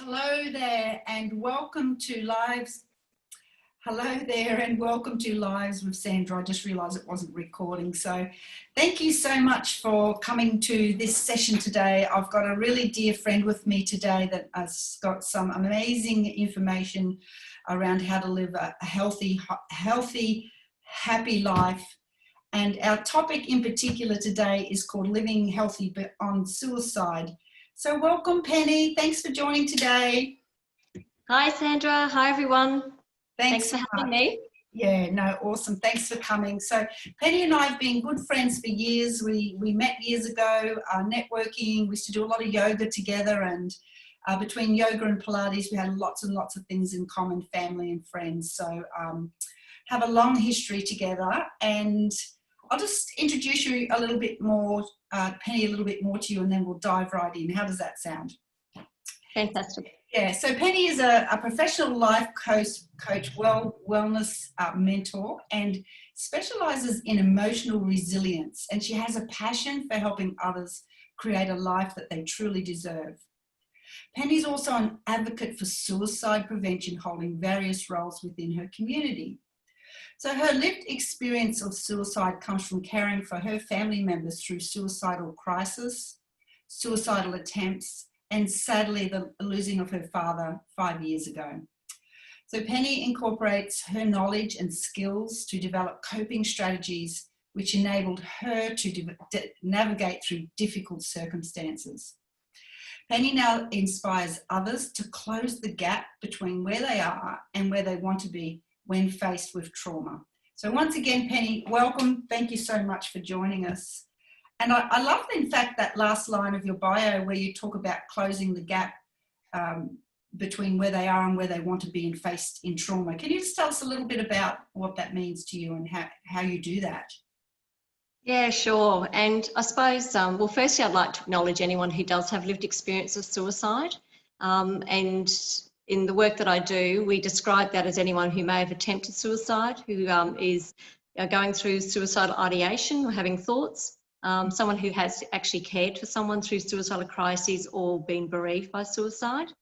Hello there and welcome to Lives. Hello there and welcome to Lives with Sandra. I just realised it wasn't recording. So thank you so much for coming to this session today. I've got a really dear friend with me today that has got some amazing information around how to live a healthy, happy life. And our topic in particular today is called Living Healthy but on Suicide. So welcome, Penny. Thanks for joining today. Hi, Sandra. Hi, everyone. Thanks for having me. Yeah, no, awesome. Thanks for coming. So Penny and I have been good friends for years. We met years ago, networking. We used to do a lot of yoga together, and between yoga and Pilates, we had lots and lots of things in common, family and friends. So have a long history together, and I'll just introduce you a little bit more, Penny, a little bit more to you, and then we'll dive right in. How does that sound? Fantastic. Yeah, so Penny is a professional life coach, wellness mentor, and specialises in emotional resilience. And she has a passion for helping others create a life that they truly deserve. Penny's also an advocate for suicide prevention, holding various roles within her community. So her lived experience of suicide comes from caring for her family members through suicidal crisis, suicidal attempts, and sadly the losing of her father 5 years ago. So Penny incorporates her knowledge and skills to develop coping strategies which enabled her to navigate through difficult circumstances. Penny now inspires others to close the gap between where they are and where they want to be when faced with trauma. So once again, Penny, welcome. Thank you so much for joining us. And I love, in fact, that last line of your bio where you talk about closing the gap between where they are and where they want to be and faced in trauma. Can you just tell us a little bit about what that means to you and how you do that? Yeah, sure. And I suppose, well, firstly, I'd like to acknowledge anyone who does have lived experience of suicide. And in the work that I do, we describe that as anyone who may have attempted suicide, who is going through suicidal ideation or having thoughts, someone who has actually cared for someone through suicidal crises or been bereaved by suicide.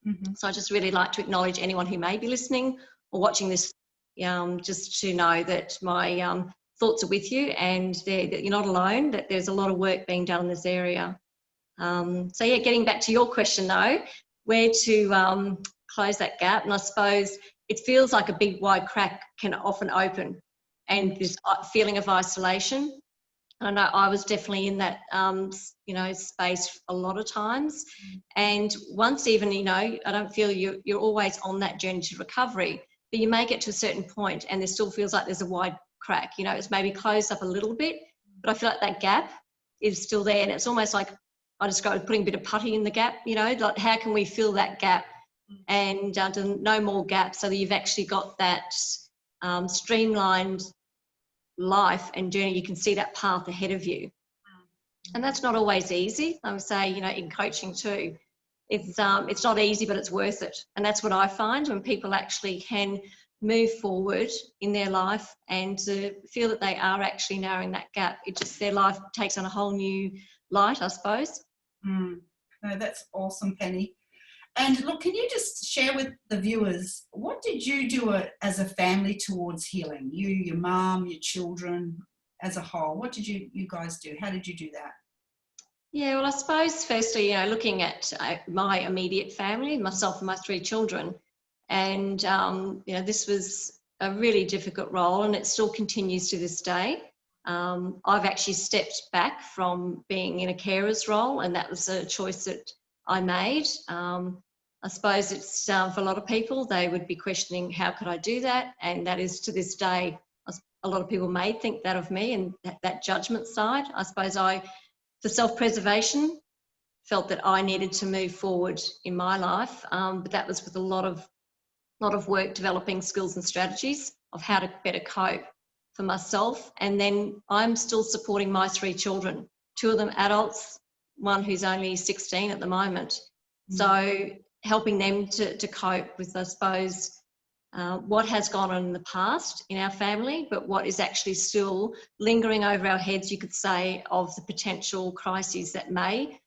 Mm-hmm. So I just really like to acknowledge anyone who may be listening or watching this, just to know that my thoughts are with you and that you're not alone, that there's a lot of work being done in this area. So yeah, getting back to your question though, where to close that gap, and I suppose it feels like a big wide crack can often open, and this feeling of isolation. I know I was definitely in that space a lot of times, and once even I don't feel you're always on that journey to recovery, but you may get to a certain point and there still feels like there's a wide crack. It's maybe closed up a little bit, but I feel like that gap is still there, and it's almost like I describe putting a bit of putty in the gap, like how can we fill that gap and no more gaps so that you've actually got that streamlined life and journey. You can see that path ahead of you. And that's not always easy. I would say, in coaching too, it's not easy, but it's worth it. And that's what I find when people actually can move forward in their life and to feel that they are actually narrowing that gap. It just, their life takes on a whole new light, I suppose. No, that's awesome, Penny. And look, can you just share with the viewers, what did you do as a family towards healing? You, your mum, your children, as a whole. What did you guys do? How did you do that? Yeah, well, I suppose firstly, looking at my immediate family, myself and my 3 children, and this was a really difficult role, and it still continues to this day. I've actually stepped back from being in a carer's role, and that was a choice that I made. I suppose it's for a lot of people, they would be questioning how could I do that, and that is to this day, a lot of people may think that of me, and that judgment side. I suppose for self-preservation, felt that I needed to move forward in my life, but that was with a lot of work developing skills and strategies of how to better cope for myself. And then I'm still supporting my 3 children, 2 of them adults, one who's only 16 at the moment. So helping them to cope with, I suppose, what has gone on in the past in our family, but what is actually still lingering over our heads, you could say, of the potential crises that may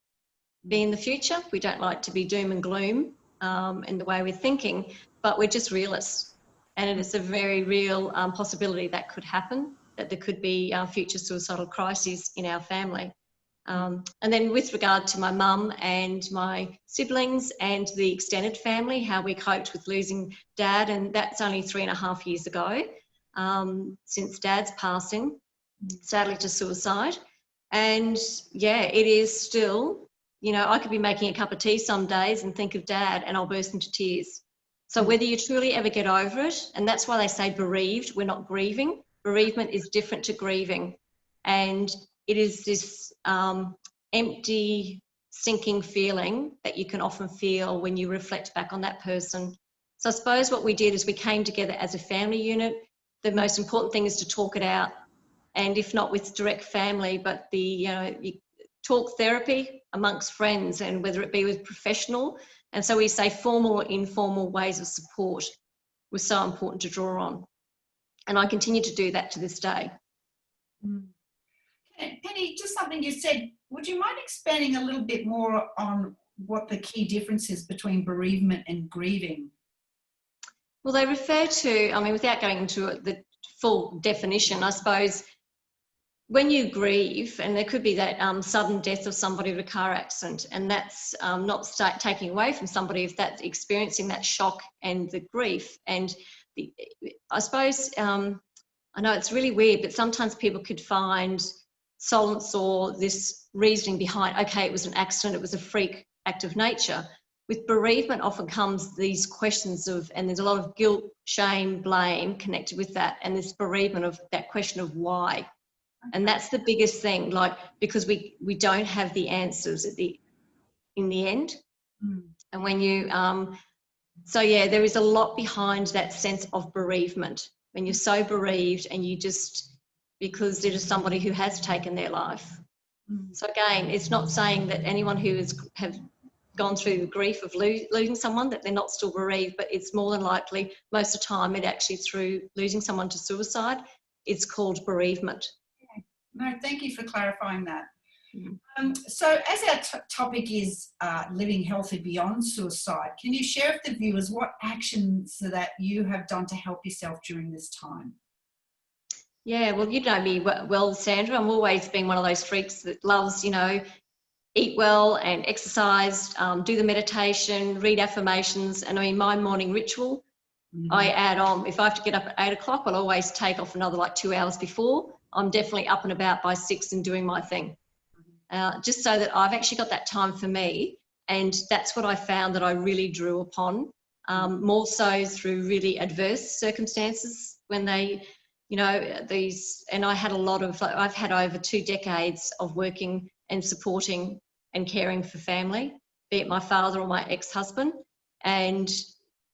be in the future. We don't like to be doom and gloom, in the way we're thinking, but we're just realists. And it is a very real possibility that could happen, that there could be future suicidal crises in our family. And then with regard to my mum and my siblings and the extended family, how we coped with losing Dad, and that's only 3.5 years ago, since Dad's passing, sadly to suicide. And yeah, it is still, you know, I could be making a cup of tea some days and think of Dad and I'll burst into tears. So whether you truly ever get over it, and that's why they say bereaved, we're not grieving. Bereavement is different to grieving. And it is this empty, sinking feeling that you can often feel when you reflect back on that person. So I suppose what we did is we came together as a family unit. The most important thing is to talk it out. And if not with direct family, but the, you know, talk therapy amongst friends, and whether it be with professional. And so we say formal or informal ways of support was so important to draw on. And I continue to do that to this day. Penny, just something you said, would you mind expanding a little bit more on what the key difference is between bereavement and grieving? Well, they refer to, I mean, without going into the full definition, I suppose, when you grieve, and there could be that sudden death of somebody with a car accident, and that's not taking away from somebody if that's experiencing that shock and the grief. And I suppose, I know it's really weird, but sometimes people could find solace or this reasoning behind, okay, it was an accident, it was a freak act of nature. With bereavement often comes these questions of, and there's a lot of guilt, shame, blame connected with that, and this bereavement of that question of why. And that's the biggest thing, like, because we don't have the answers in the end. And when you, so yeah, there is a lot behind that sense of bereavement. When you're so bereaved and you just, because it is somebody who has taken their life. So again, it's not saying that anyone who have gone through the grief of losing someone, that they're not still bereaved, but it's more than likely, most of the time, it actually through losing someone to suicide, it's called bereavement. No, thank you for clarifying that. So as our topic is living healthy beyond suicide, can you share with the viewers what actions that you have done to help yourself during this time? Yeah, well, you know me well, Sandra. I'm always been one of those freaks that loves, you know, eat well and exercise, do the meditation, read affirmations. And I mean, my morning ritual, I add on, if I have to get up at 8 o'clock, I'll always take off another like 2 hours before. I'm definitely up and about by 6 and doing my thing. Just so that I've actually got that time for me. And that's what I found that I really drew upon, more so through really adverse circumstances when they, you know, these, and I had a lot of, I've had over 2 decades of working and supporting and caring for family, be it my father or my ex-husband. And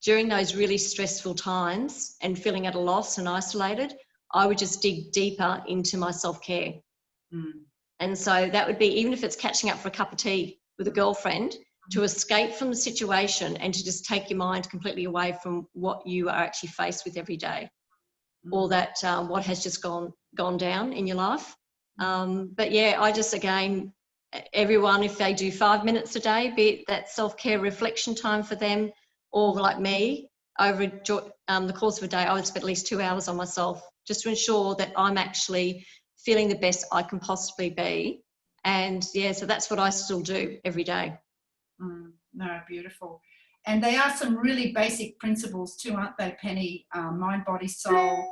during those really stressful times and feeling at a loss and isolated, I would just dig deeper into my self-care. And so that would be, even if it's catching up for a cup of tea with a girlfriend, to escape from the situation and to just take your mind completely away from what you are actually faced with every day, or that what has just gone down in your life. But yeah, I just, again, everyone, if they do 5 minutes a day, be it that self-care reflection time for them, or like me, over the course of a day, I would spend at least 2 hours on myself, just to ensure that I'm actually feeling the best I can possibly be. And yeah, so that's what I still do every day. No, beautiful. And they are some really basic principles too, aren't they, Penny? Mind, body, soul.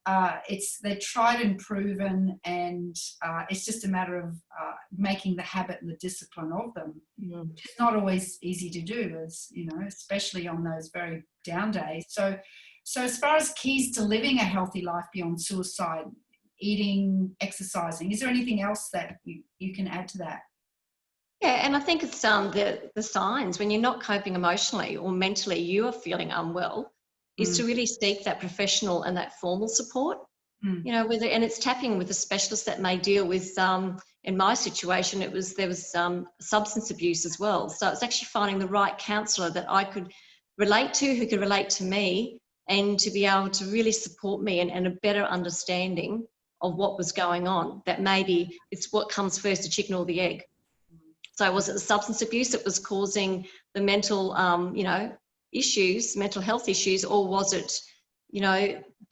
They're tried and proven, and it's just a matter of making the habit and the discipline of them. It's not always easy to do, as you know, especially on those very down days. So as far as keys to living a healthy life beyond suicide, eating, exercising, is there anything else that you can add to that? Yeah, and I think it's the signs when you're not coping emotionally or mentally, you are feeling unwell, is to really seek that professional and that formal support. You know, and it's tapping with a specialist that may deal with, in my situation, there was substance abuse as well. So it's actually finding the right counsellor that I could relate to, who could relate to me, and to be able to really support me and a better understanding of what was going on. That maybe it's what comes first, the chicken or the egg. So was it the substance abuse that was causing the mental, issues, mental health issues, or was it,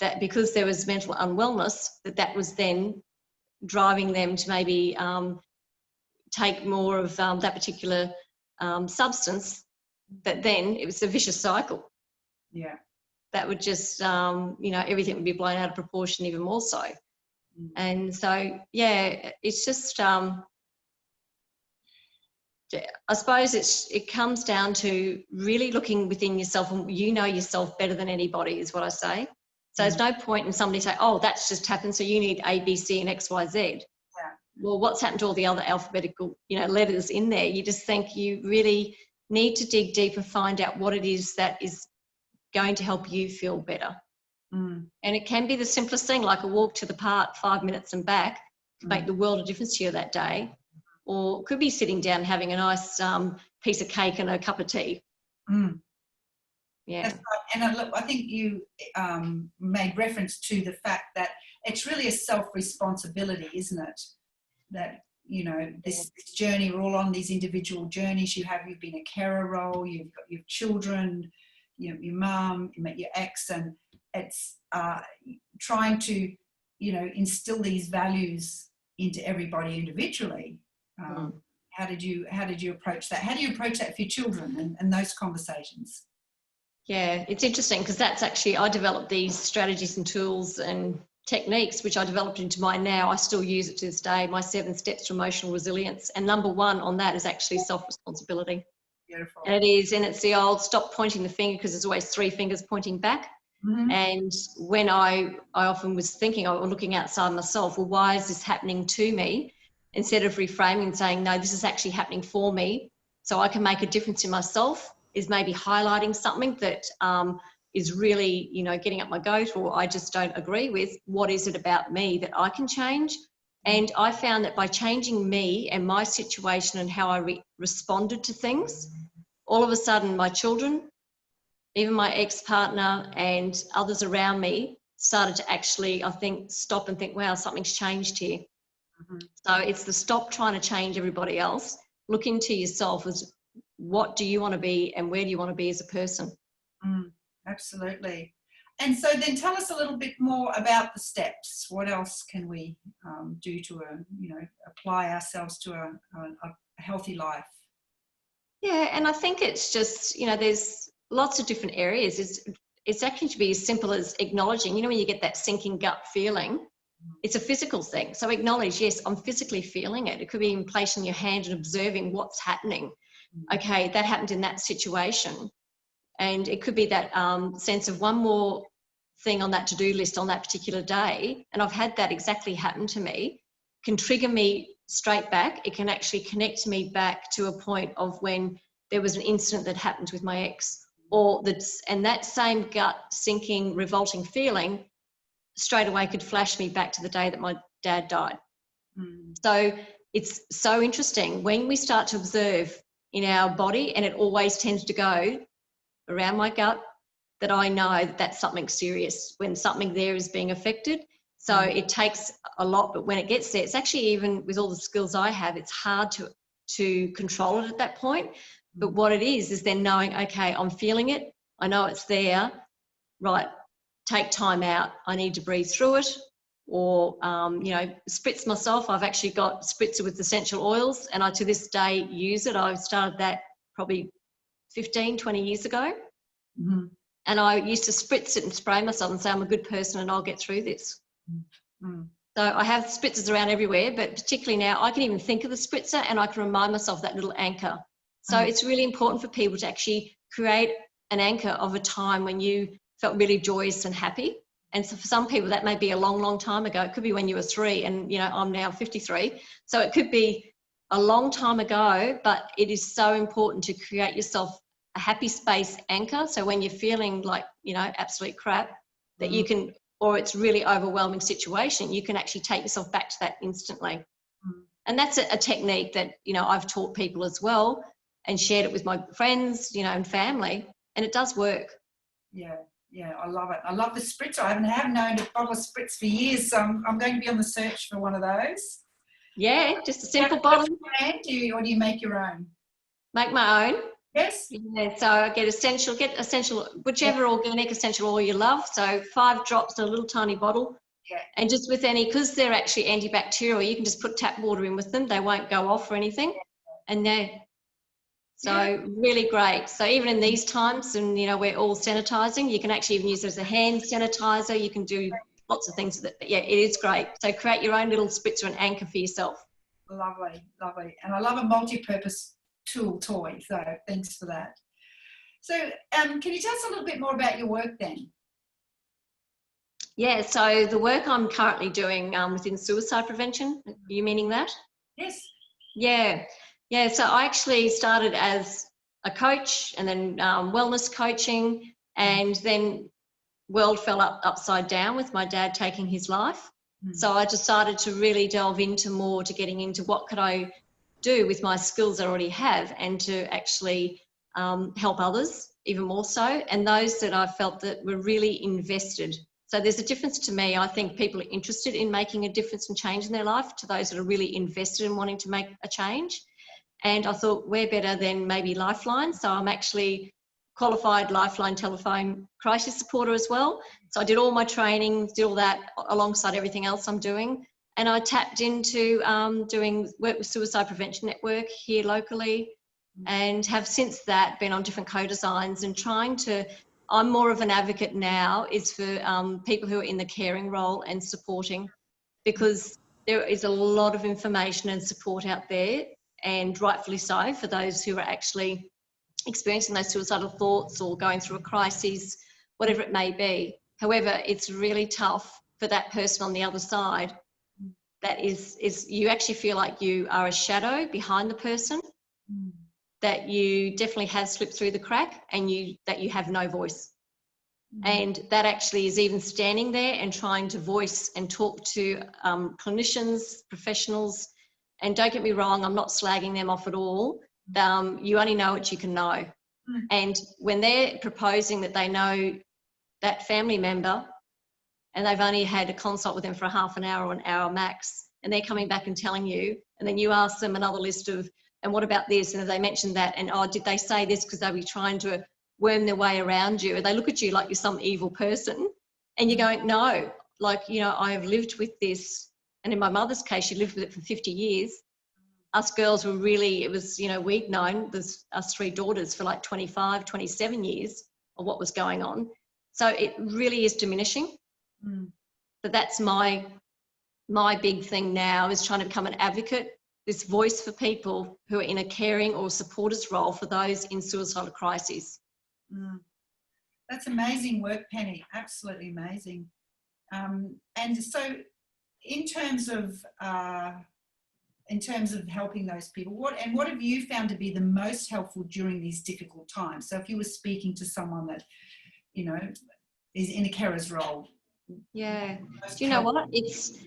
that because there was mental unwellness, that was then driving them to maybe take more of that particular substance, that then it was a vicious cycle. Yeah. That would just, everything would be blown out of proportion even more so. And so, yeah, it's just, I suppose it comes down to really looking within yourself, and you know yourself better than anybody is what I say. So there's no point in somebody saying, oh, that's just happened, so you need A, B, C and X, Y, Z. Yeah. Well, what's happened to all the other alphabetical, letters in there? You just think you really need to dig deep and find out what it is that is going to help you feel better. And it can be the simplest thing, like a walk to the park, 5 minutes and back, to make the world of difference to you that day. Or it could be sitting down having a nice piece of cake and a cup of tea. Yeah. That's right. And I think you made reference to the fact that it's really a self-responsibility, isn't it? That, this journey, we're all on these individual journeys. You've been a carer role, you've got your children, your mum, your ex, and it's trying to, instill these values into everybody individually. How did you approach that? How do you approach that for your children and those conversations? Yeah, it's interesting because that's actually, I developed these strategies and tools and techniques, which I developed into mine now. I still use it to this day, my 7 steps to emotional resilience. And number 1 on that is actually self-responsibility. Beautiful. And it's the old stop pointing the finger, because there's always 3 fingers pointing back. And when I often was thinking or looking outside myself, well, why is this happening to me? Instead of reframing and saying, no, this is actually happening for me, so I can make a difference in myself, is maybe highlighting something that is really, getting up my goat, or I just don't agree with. What is it about me that I can change? And I found that by changing me and my situation and how I responded to things, all of a sudden my children, even my ex-partner and others around me started to actually, I think, stop and think, wow, something's changed here. So it's the stop trying to change everybody else. Look into yourself as what do you want to be and where do you want to be as a person? Absolutely. And so then tell us a little bit more about the steps. What else can we do to, apply ourselves to a healthy life? Yeah, and I think it's just, there's lots of different areas. It's actually to be as simple as acknowledging, when you get that sinking gut feeling, it's a physical thing. So acknowledge, yes, I'm physically feeling it. It could be in placing your hand and observing what's happening. Okay, that happened in that situation. And it could be that sense of one more thing on that to-do list on that particular day. And I've had that exactly happen to me, can trigger me straight back. It can actually connect me back to a point of when there was an incident that happened with my ex, and that same gut sinking, revolting feeling straight away could flash me back to the day that my dad died. So it's so interesting when we start to observe in our body, and it always tends to go around my gut, that I know that that's something serious when something there is being affected. So it takes a lot, but when it gets there, it's actually, even with all the skills I have, it's hard to control it at that point. But what it is then knowing, okay, I'm feeling it, I know it's there, right, take time out, I need to breathe through it, or, spritz myself. I've actually got spritzer with essential oils, and I to this day use it. I started that probably 15, 20 years ago. And I used to spritz it and spray myself and say, I'm a good person and I'll get through this. So I have spritzers around everywhere, but particularly now I can even think of the spritzer and I can remind myself that little anchor. So it's really important for people to actually create an anchor of a time when you felt really joyous and happy. And so for some people that may be a long, long time ago. It could be when you were 3, and I'm now 53. So it could be a long time ago, but it is so important to create yourself a happy space anchor. So when you're feeling like, absolute crap, that you can, or it's really overwhelming situation, you can actually take yourself back to that instantly. And that's a technique that, I've taught people as well and shared it with my friends, and family, and it does work. Yeah, I love it. I love the spritzer. I haven't known a bottle of spritz for years, so I'm going to be on the search for one of those. Yeah, just a simple Is that bottle. brand, or do you make your own? Make my own. Yes. Yeah, so I get essential, whichever organic essential oil you love. So 5 drops in a little tiny bottle. Yeah. And just with any, because they're actually antibacterial, you can just put tap water in with them. They won't go off or anything. And so really great. So even in these times, and you know, we're all sanitizing, you can actually even use it as a hand sanitizer. You can do lots of things with it. Yeah, it is great. So create your own little spritzer and anchor for yourself. Lovely, lovely. And I love a multi-purpose toy, so thanks for that. So can you tell us a little bit more about your work then? Yeah, so the work I'm currently doing within suicide prevention, are you meaning that? Yes. Yeah, so I actually started as a coach and then wellness coaching, and then world fell upside down with my dad taking his life. So I decided to really delve into more to getting into what could I do with my skills I already have, and to actually help others even more so, and those that I felt that were really invested. So there's a difference to me. I think people are interested in making a difference and change in their life, to those that are really invested in wanting to make a change. And I thought, we're better than maybe Lifeline. So I'm actually qualified Lifeline telephone crisis supporter as well. So I did all my training, did all that alongside everything else I'm doing. And I tapped into doing work with Suicide Prevention Network here locally, and have since that been on different co-designs and trying to, I'm more of an advocate now, is for people who are in the caring role and supporting, because there is a lot of information and support out there, and rightfully so, for those who are actually experiencing those suicidal thoughts or going through a crisis, whatever it may be. However, it's really tough for that person on the other side. That is you actually feel like you are a shadow behind the person, that you definitely have slipped through the crack, and that you have no voice. And that actually is even standing there and trying to voice and talk to clinicians, professionals. And don't get me wrong, I'm not slagging them off at all. You only know what you can know. And when they're proposing that they know that family member, and they've only had a consult with them for a half an hour or an hour max, and they're coming back and telling you, and then you ask them another list of, and what about this? And they mentioned that, and oh, did they say this because they were trying to worm their way around you? And they look at you like you're some evil person, and you're going, no, like, you know, I have lived with this. And in my mother's case, she lived with it for 50 years. Us girls were really, it was, you know, we'd known, there's us 3 daughters, for like 25, 27 years of what was going on. So it really is diminishing. But that's my big thing now, is trying to become an advocate, this voice for people who are in a caring or supporters role for those in suicidal crises. That's amazing work, Penny. Absolutely amazing. And so, in terms of helping those people, what have you found to be the most helpful during these difficult times? So, if you were speaking to someone that, you know, is in a carer's role. Yeah. Do you know what? It's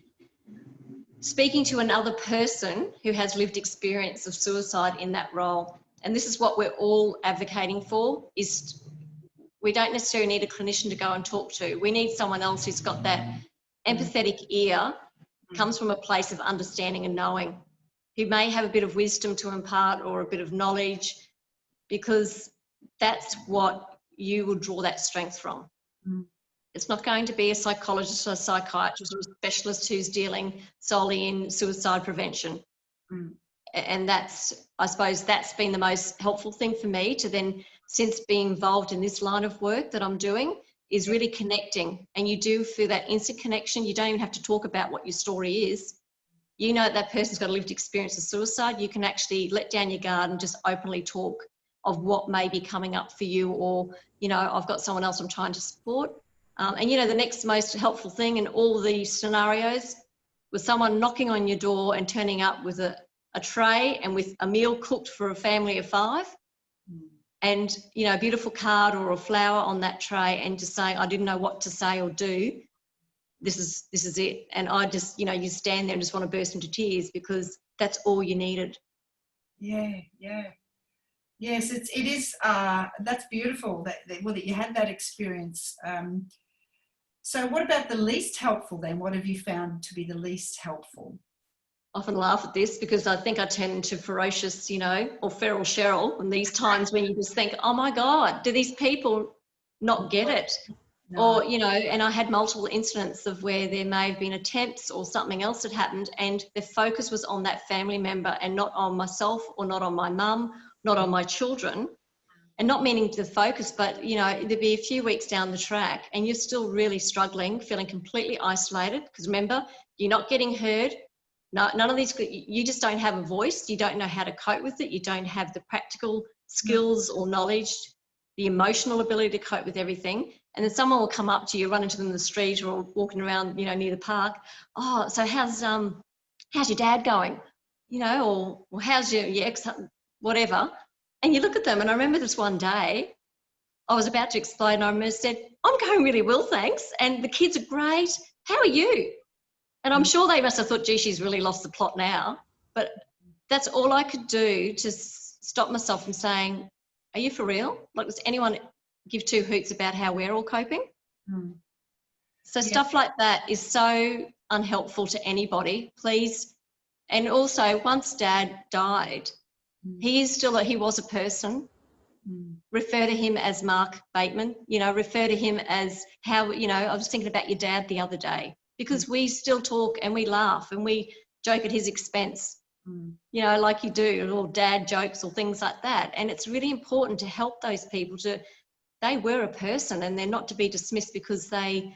speaking to another person who has lived experience of suicide in that role. And this is what we're all advocating for, is we don't necessarily need a clinician to go and talk to. We need someone else who's got that empathetic ear, comes from a place of understanding and knowing, who may have a bit of wisdom to impart or a bit of knowledge, because that's what you will draw that strength from. It's not going to be a psychologist or a psychiatrist or a specialist who's dealing solely in suicide prevention. And that's, I suppose, that's been the most helpful thing for me to then, since being involved in this line of work that I'm doing, is really connecting. And you do feel that instant connection. You don't even have to talk about what your story is. You know that person's got a lived experience of suicide. You can actually let down your guard and just openly talk of what may be coming up for you, or, you know, I've got someone else I'm trying to support. And, you know, the next most helpful thing in all these scenarios was someone knocking on your door and turning up with a tray and with a meal cooked for a family of 5, and, you know, a beautiful card or a flower on that tray, and just saying, I didn't know what to say or do. This is it. And I just, you know, you stand there and just want to burst into tears, because that's all you needed. Yeah. Yes, it is. That's beautiful that you had that experience. So what about the least helpful then? What have you found to be the least helpful? often laugh at this because I think I turn into ferocious, you know, or feral Cheryl in these times when you just think, oh my God, do these people not get it? No. Or, you know, and I had multiple incidents of where there may have been attempts or something else had happened and the focus was on that family member and not on myself or not on my mum, not on my children. And not meaning to focus, but, you know, there'd be a few weeks down the track and you're still really struggling, feeling completely isolated. Because remember, you're not getting heard. No, none of these, you just don't have a voice. You don't know how to cope with it. You don't have the practical skills or knowledge, the emotional ability to cope with everything. And then someone will come up to you, run into them in the street or walking around, you know, near the park. Oh, so how's your dad going? You know, or how's your ex, whatever. And you look at them, and I remember this one day, I was about to explain, and I said, I'm going really well, thanks. And the kids are great. How are you? And I'm sure they must have thought, gee, she's really lost the plot now. But that's all I could do to stop myself from saying, are you for real? Like, does anyone give two hoots about how we're all coping? So stuff like that is so unhelpful to anybody, please. And also, once Dad died, he was a person. Refer to him as Mark Bateman, you know, refer to him as how, you know, I was thinking about your dad the other day because we still talk and we laugh and we joke at his expense, you know, like you do, or dad jokes or things like that. And it's really important to help those people they were a person and they're not to be dismissed because they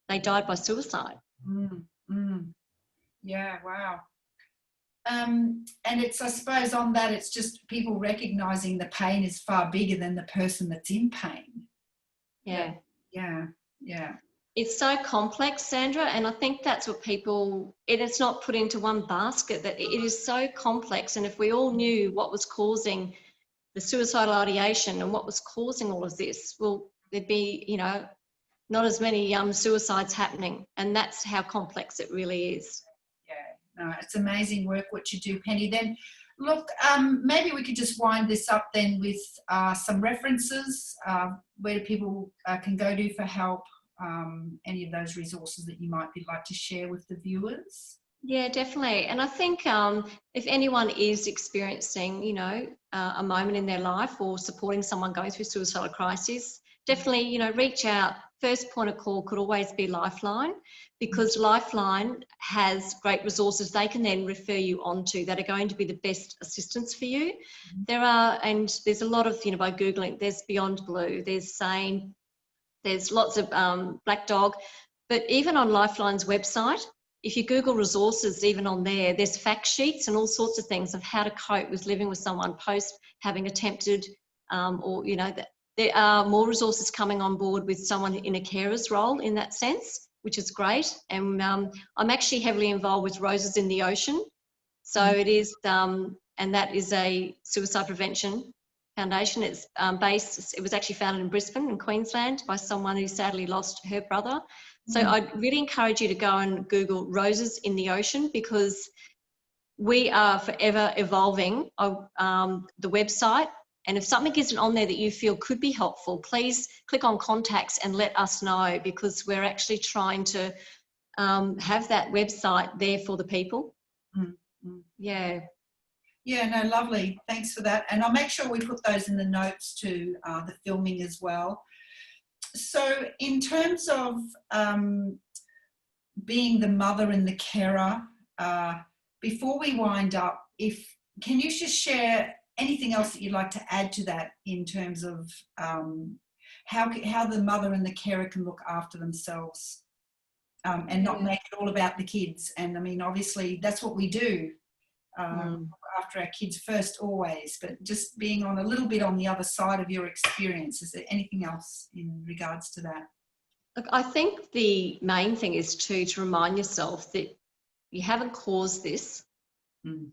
died by suicide. Yeah, wow. And it's, I suppose on that, it's just people recognising the pain is far bigger than the person that's in pain. Yeah. It's so complex, Sandra, and I think that's what it's not put into one basket, that it is so complex. And if we all knew what was causing the suicidal ideation and what was causing all of this, well, there'd be, you know, not as many suicides happening. And that's how complex it really is. No, it's amazing work what you do, Penny. Then look, maybe we could just wind this up then with some references. Where people can go to for help, any of those resources that you might like to share with the viewers. Yeah, definitely. And I think if anyone is experiencing, you know, a moment in their life or supporting someone going through suicidal crisis, definitely, you know, reach out. First point of call could always be Lifeline, because Lifeline has great resources they can then refer you on to that are going to be the best assistance for you. There's a lot of, you know, by Googling, there's Beyond Blue, there's Sane, there's lots of Black Dog, but even on Lifeline's website, if you Google resources, even on there's fact sheets and all sorts of things of how to cope with living with someone post having attempted, or, you know, there are more resources coming on board with someone in a carer's role in that sense, which is great. And I'm actually heavily involved with Roses in the Ocean. So it is, and that is a suicide prevention foundation. It's it was actually founded in Brisbane in Queensland by someone who sadly lost her brother. So I'd really encourage you to go and Google Roses in the Ocean, because we are forever evolving the website. And if something isn't on there that you feel could be helpful, please click on contacts and let us know, because we're actually trying to have that website there for the people. Yeah, no, lovely. Thanks for that. And I'll make sure we put those in the notes to the filming as well. So in terms of being the mother and the carer, before we wind up, can you just share anything else that you'd like to add to that in terms of how the mother and the carer can look after themselves and not make it all about the kids? And I mean, obviously that's what we do, look after our kids first always, but just being on a little bit on the other side of your experience. Is there anything else in regards to that? Look, I think the main thing is to remind yourself that you haven't caused this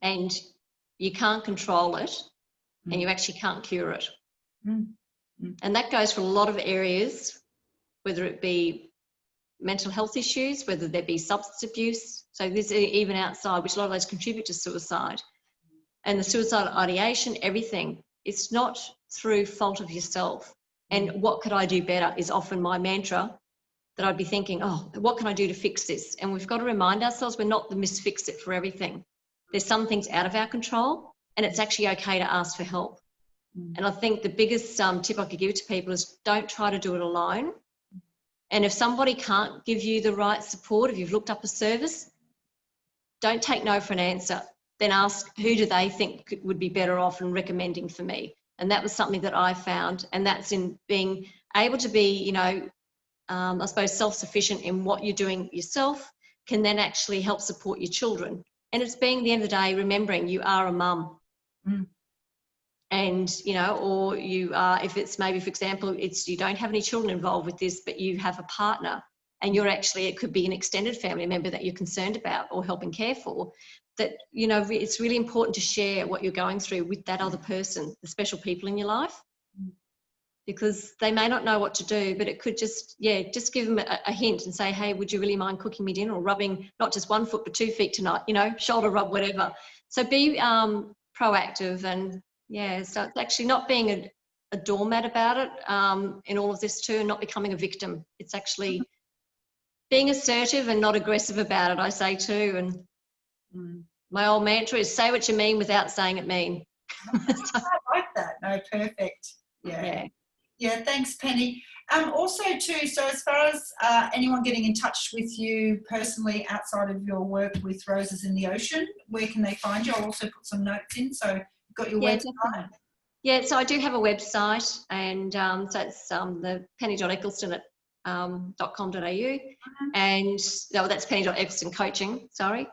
and you can't control it and you actually can't cure it. And that goes for a lot of areas, whether it be mental health issues, whether there be substance abuse. So this even outside, which a lot of those contribute to suicide. And the suicidal ideation, everything. It's not through fault of yourself. And what could I do better is often my mantra. that I'd be thinking, oh, what can I do to fix this? And we've got to remind ourselves we're not the Miss Fix-It for everything. There's some things out of our control, and it's actually okay to ask for help. And I think the biggest tip I could give to people is don't try to do it alone. And if somebody can't give you the right support, if you've looked up a service, don't take no for an answer. Then ask, who do they think would be better off in recommending for me? And that was something that I found. And that's in being able to be, you know, I suppose self-sufficient in what you're doing yourself can then actually help support your children. And it's being, at the end of the day, remembering you are a mum. And, you know, or you are, if it's maybe, for example, it's you don't have any children involved with this, but you have a partner and you're actually, it could be an extended family member that you're concerned about or helping care for, that, you know, it's really important to share what you're going through with that other person, the special people in your life, because they may not know what to do, but it could just, yeah, just give them a hint and say, hey, would you really mind cooking me dinner or rubbing not just 1 foot, but 2 feet tonight, you know, shoulder rub, whatever. So be proactive and, yeah, so it's actually not being a doormat about it in all of this too, and not becoming a victim. It's actually being assertive and not aggressive about it, I say too. And my old mantra is say what you mean without saying it mean. I like that. No, perfect. Yeah, thanks, Penny. Also too, so as far as anyone getting in touch with you personally outside of your work with Roses in the Ocean, where can they find you? I'll also put some notes in, so you've got your website. Definitely. Yeah, so I do have a website, and so it's the penny.eccleston at .com.au, and that's penny.eccleston coaching, sorry.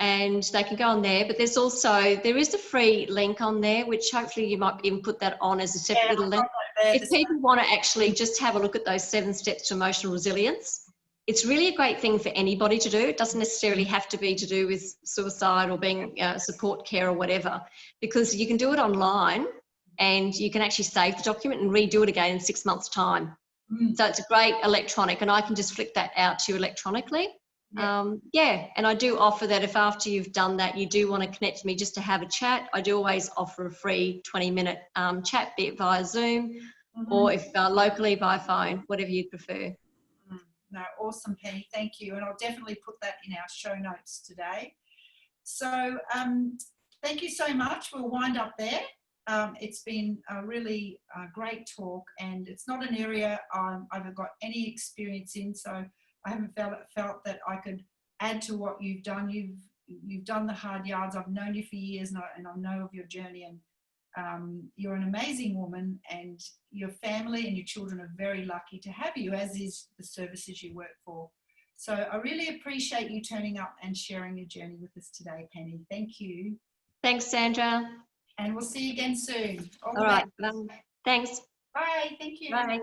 And they can go on there, but there is a free link on there, which hopefully you might even put that on as a separate little link. If people want to actually just have a look at those 7 steps to emotional resilience, it's really a great thing for anybody to do. It doesn't necessarily have to be to do with suicide or being support care or whatever, because you can do it online and you can actually save the document and redo it again in 6 months' time. So it's a great electronic, and I can just flick that out to you electronically. And I do offer that if after you've done that you do want to connect with me just to have a chat, I do always offer a free 20-minute chat, be it via Zoom or if locally by phone, whatever you'd prefer. No, awesome, Penny, thank you, and I'll definitely put that in our show notes today. So thank you so much. We'll wind up there. It's been a really great talk, and it's not an area I've got any experience in, so I haven't felt that I could add to what you've done. You've done the hard yards. I've known you for years, and I know of your journey, and you're an amazing woman, and your family and your children are very lucky to have you, as is the services you work for. So I really appreciate you turning up and sharing your journey with us today, Penny. Thank you. Thanks, Sandra. And we'll see you again soon. All right. Thanks. Bye. Thank you. Bye.